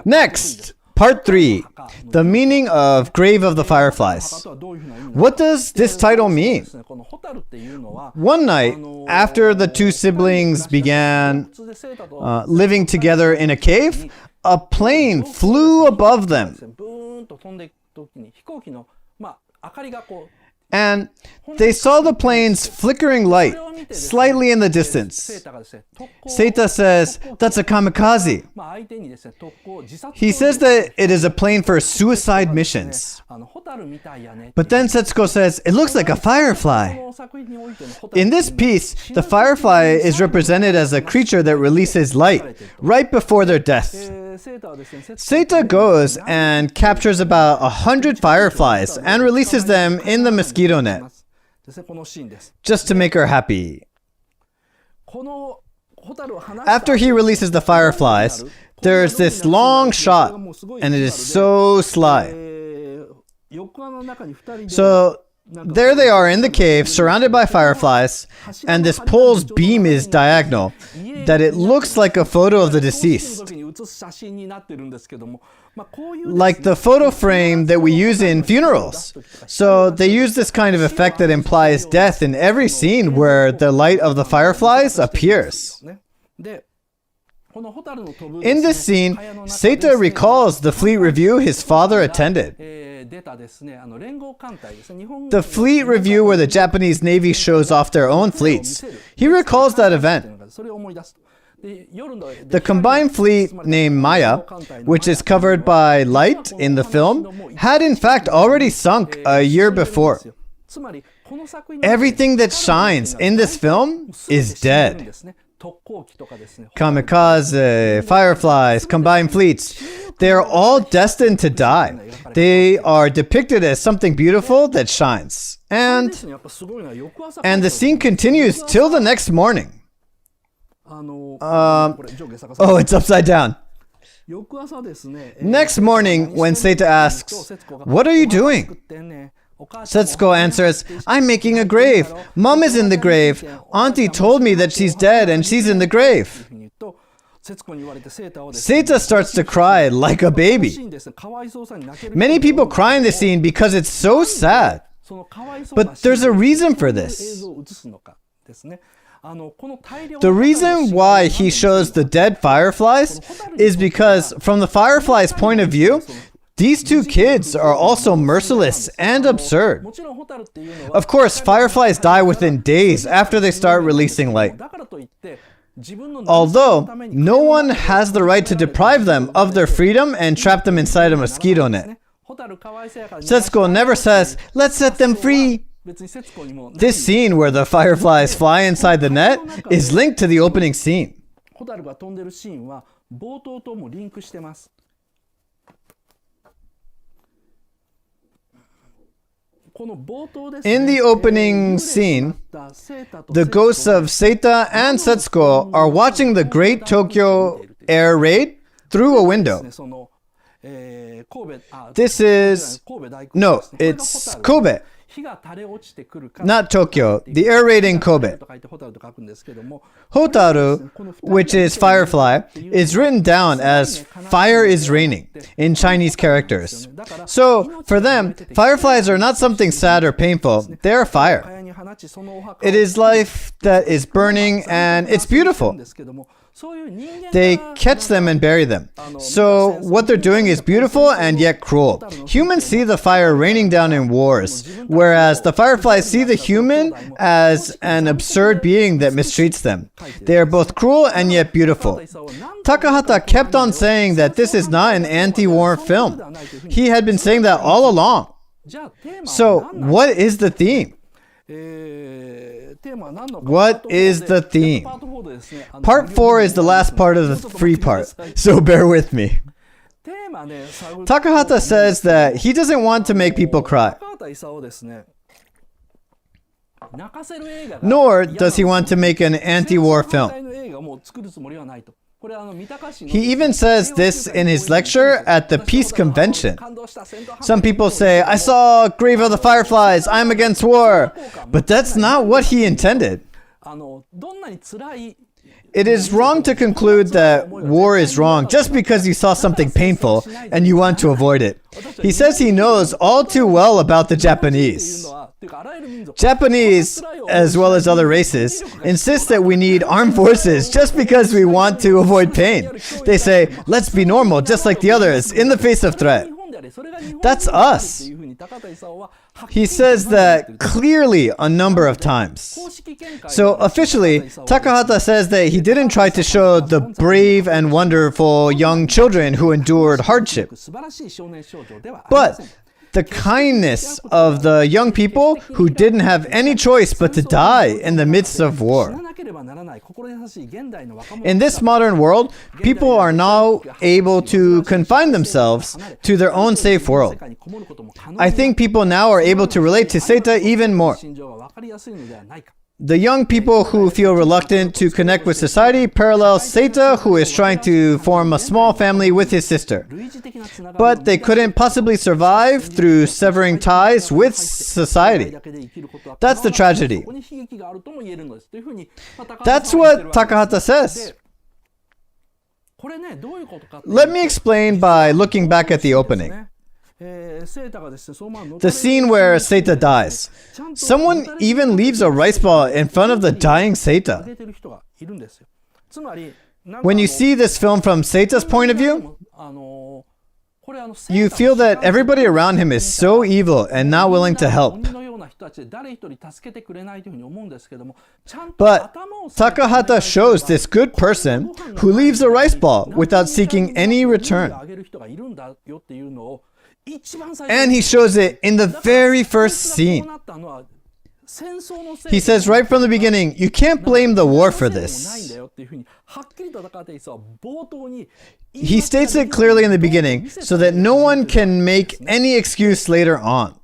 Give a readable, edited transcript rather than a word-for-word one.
Next, part 3, the meaning of Grave of the Fireflies. What does this title mean? One night, after the two siblings began living together in a cave, a plane flew above them. And they saw the plane's flickering light slightly in the distance. Seita says, "That's a kamikaze." He says that it is a plane for suicide missions. But then Setsuko says, "It looks like a firefly." In this piece, the firefly is represented as a creature that releases light right before their death. Seita goes and captures about 100 fireflies and releases them in the mosquito net, just to make her happy. After he releases the fireflies, there's this long shot, and it is so sly. So there they are in the cave, surrounded by fireflies, and this pole's beam is diagonal, that it looks like a photo of the deceased. Like the photo frame that we use in funerals. So they use this kind of effect that implies death in every scene where the light of the fireflies appears. In this scene, Seita recalls the fleet review his father attended. The fleet review where the Japanese Navy shows off their own fleets. He recalls that event. The combined fleet named Maya, which is covered by light in the film, had in fact already sunk a year before. Everything that shines in this film is dead. Kamikaze, fireflies, combined fleets, they are all destined to die. They are depicted as something beautiful that shines. And the scene continues till the next morning. Oh, it's upside down. Next morning, when Seita asks, "What are you doing?" Setsuko answers, "I'm making a grave. Mom is in the grave. Auntie told me that she's dead and she's in the grave." Seita starts to cry like a baby. Many people cry in this scene because it's so sad. But there's a reason for this. The reason why he shows the dead fireflies is because, from the fireflies' point of view, these two kids are also merciless and absurd. Of course, fireflies die within days after they start releasing light. Although, no one has the right to deprive them of their freedom and trap them inside a mosquito net. Setsuko never says, "Let's set them free." This scene where the fireflies fly inside the net is linked to the opening scene. In the opening scene, the ghosts of Seita and Setsuko are watching the Great Tokyo Air Raid through a window. This is... No, it's Kobe. Not Tokyo, the air raid in Kobe. Hotaru, which is firefly, is written down as "fire is raining" in Chinese characters. So, for them, fireflies are not something sad or painful, they are fire. It is life that is burning and it's beautiful. They catch them and bury them. So what they're doing is beautiful and yet cruel. Humans see the fire raining down in wars, whereas the fireflies see the human as an absurd being that mistreats them. They are both cruel and yet beautiful. Takahata kept on saying that this is not an anti-war film. He had been saying that all along. So what is the theme? What is the theme? Part 4 is the last part of the free part, so bear with me. Takahata says that he doesn't want to make people cry. Nor does he want to make an anti-war film. He even says this in his lecture at the Peace Convention. Some people say, "I saw Grave of the Fireflies, I'm against war." But that's not what he intended. it is wrong to conclude that war is wrong just because you saw something painful and you want to avoid it. He says he knows all too well about the Japanese. Japanese, as well as other races, insist that we need armed forces just because we want to avoid pain. They say, let's be normal just like the others in the face of threat. That's us. He says that clearly a number of times. So officially, Takahata says that he didn't try to show the brave and wonderful young children who endured hardship. But the kindness of the young people who didn't have any choice but to die in the midst of war. In this modern world, people are now able to confine themselves to their own safe world. I think people now are able to relate to Seita even more. The young people who feel reluctant to connect with society parallel Seita, who is trying to form a small family with his sister. But they couldn't possibly survive through severing ties with society. That's the tragedy. That's what Takahata says. Let me explain by looking back at the opening. The scene where Seita dies. Someone even leaves a rice ball in front of the dying Seita. When you see this film from Seita's point of view, you feel that everybody around him is so evil and not willing to help. But Takahata shows this good person who leaves a rice ball without seeking any return. And he shows it in the very first scene. He says right from the beginning, you can't blame the war for this. He states it clearly in the beginning so that no one can make any excuse later on.